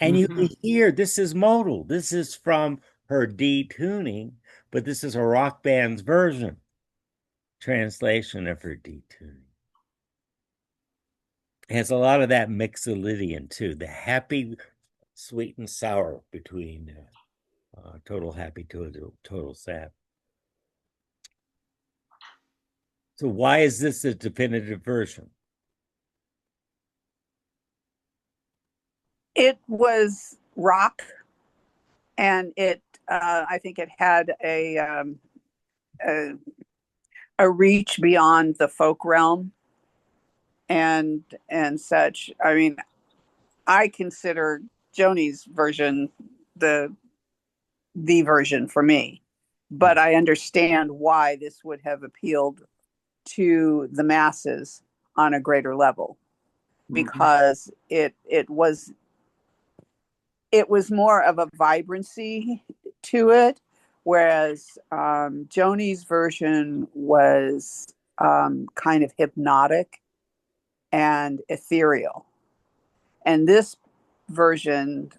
And you can hear this is modal. This is from her detuning, but this is a rock band's version, translation of her detuning. It has a lot of that Mixolydian too, the happy, sweet, and sour between total happy to total sad. So why is this a definitive version? It was rock, and I think it had a, a reach beyond the folk realm and such. I mean, I consider Joni's version the the version for me, but I understand why this would have appealed to the masses on a greater level because it was more of a vibrancy to it, whereas Joni's version was kind of hypnotic and ethereal. And this version,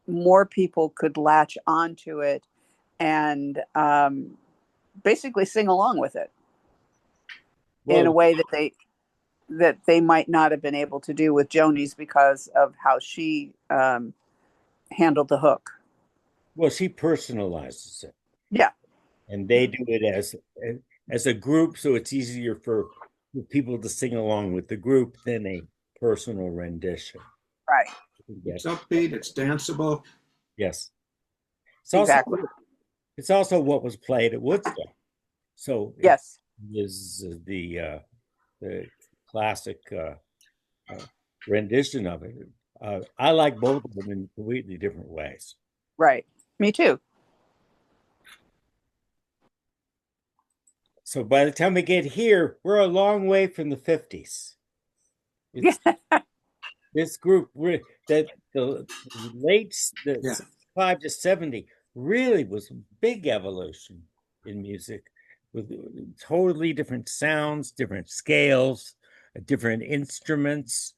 more people could latch onto it and basically sing along with it in a Well, way that they might not have been able to do with Joni's because of how she handled the hook. well, she personalizes it, Yeah, and they do it as a group, so it's easier for people to sing along with the group than a personal rendition. right. Yes, It's upbeat, it's danceable. yes. It's also Exactly. it's also what was played at Woodstock, so it Yes. is the classic rendition of it. I like both of them in completely different ways. Right. Me too. So by the time we get here, we're a long way from the 50s. Yeah. It's this group that the late the Yeah. 65 to 70 really was a big evolution in music with totally different sounds, different scales, different instruments.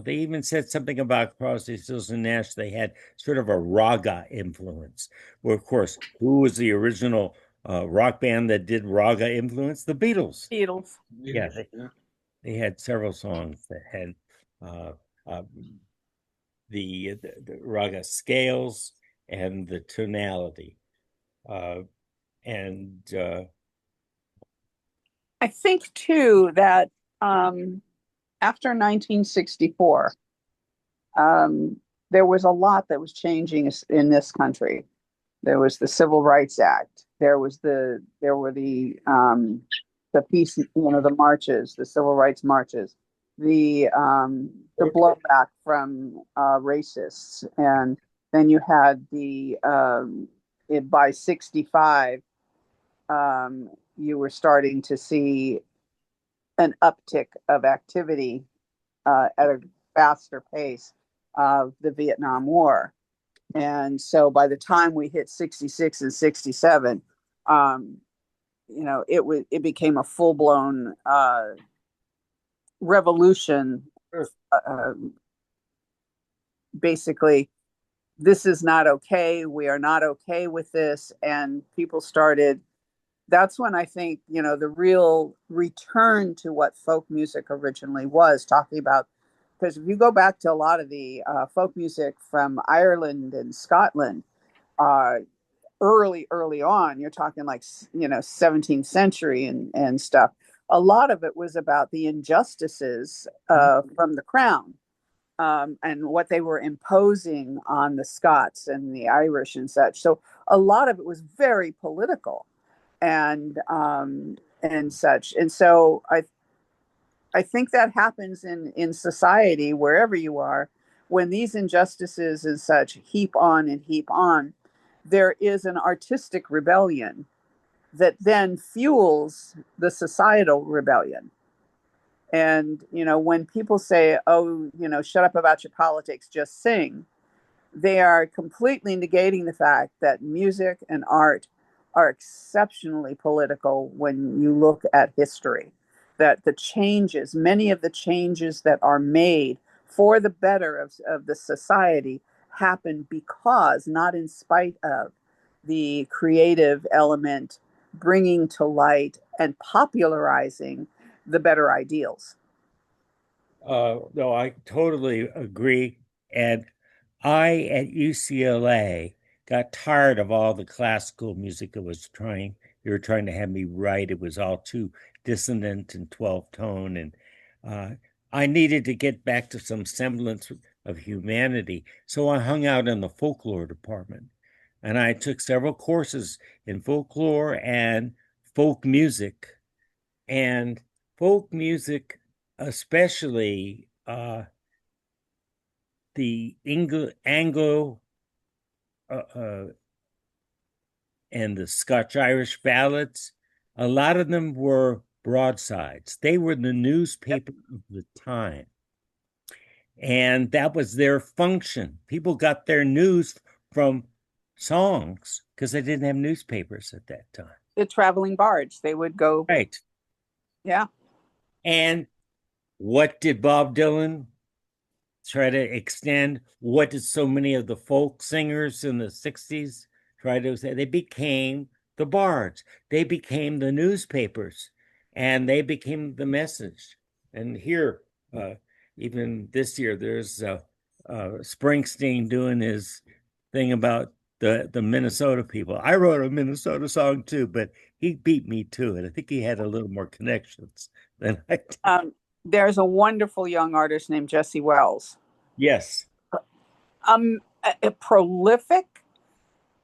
They even said something about Crosby, Stills, and Nash. They had sort of a raga influence. Well, of course, who was the original rock band that did raga influence? The Beatles. Beatles. Yeah, Yeah. they had several songs that had uh, uh, the raga scales and the tonality. Uh, and I think too that after 1964, there was a lot that was changing in this country. There was the Civil Rights Act. There were the peace, the marches, the civil rights marches, the blowback from racists, and then you had by 65, you were starting to see an uptick of activity at a faster pace of the Vietnam War. And so by the time we hit 66 and 67, it became a full blown revolution. Uh, Basically, this is not okay. We are not okay with this. And people started, that's when I think, the real return to what folk music originally was, talking about, because if you go back to a lot of the folk music from Ireland and Scotland, uh, early on, you're talking like 17th century and stuff. A lot of it was about the injustices from the crown, and what they were imposing on the Scots and the Irish and such. So a lot of it was very political and such. And so I think that happens in society wherever you are, when these injustices and such heap on and heap on. There is an artistic rebellion that then fuels the societal rebellion. And when people say, "Oh, shut up about your politics, just sing," they are completely negating the fact that music and art are exceptionally political when you look at history. That many of the changes that are made for the better of the society happened because, not in spite of, the creative element bringing to light and popularizing the better ideals. No, I totally agree. And I at UCLA got tired of all the classical music it was trying. They were trying to have me write. It was all too dissonant and 12 tone. And uh, I needed to get back to some semblance of humanity. So I hung out in the folklore department. And I took several courses in folklore and folk music. And folk music, especially the Anglo and the Scotch Irish ballads, a lot of them were broadsides. They were the newspaper of the time. And that was their function. People got their news from songs because they didn't have newspapers at that time. The traveling barge, they would go. Right. Yeah. And what did Bob Dylan try to extend? What did so many of the folk singers in the 60s try to say? They became the bards, they became the newspapers, and they became the message. And here, even this year, there's Springsteen doing his thing about the Minnesota people. I wrote a Minnesota song too, but he beat me to it. I think he had a little more connections than I did. There's a wonderful young artist named Jesse Wells. Yes. A prolific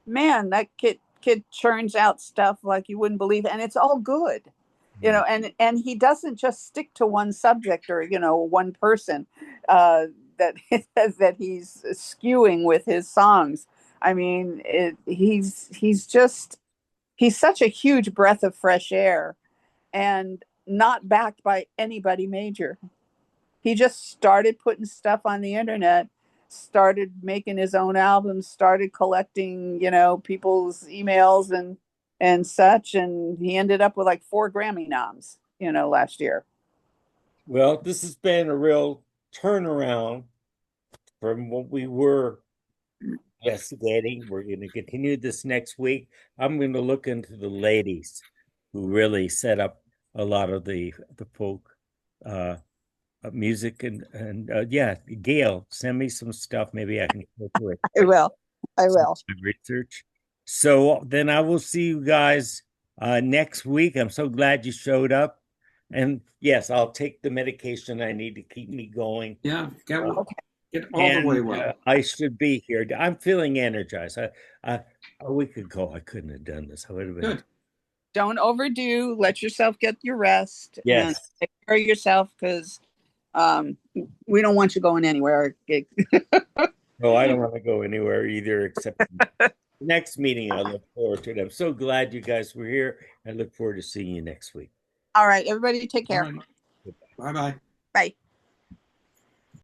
man. That kid churns out stuff like you wouldn't believe, and it's all good, and he doesn't just stick to one subject or one person that that he's skewing with his songs. I mean, he's such a huge breath of fresh air, and not backed by anybody major. He just started putting stuff on the internet, started making his own albums, started collecting, people's emails and such, and he ended up with like 4 Grammy noms, last year. Well, this has been a real turnaround from what we were investigating. We're going to continue this next week. I'm going to look into the ladies who really set up a lot of the folk music and yeah, Gail, send me some stuff. Maybe I can go through it. I will. Research. So then I will see you guys next week. I'm so glad you showed up. And yes, I'll take the medication I need to keep me going. Yeah, get all the way well. I should be here. I'm feeling energized. A week ago, I couldn't have done this. I would have been Good. Don't overdo. Let yourself get your rest. Yes. And take care of yourself, because we don't want you going anywhere. No, I don't want to go anywhere either, except the next meeting. I look forward to it. I'm so glad you guys were here. I look forward to seeing you next week. All right, everybody, take care. Bye-bye. Bye.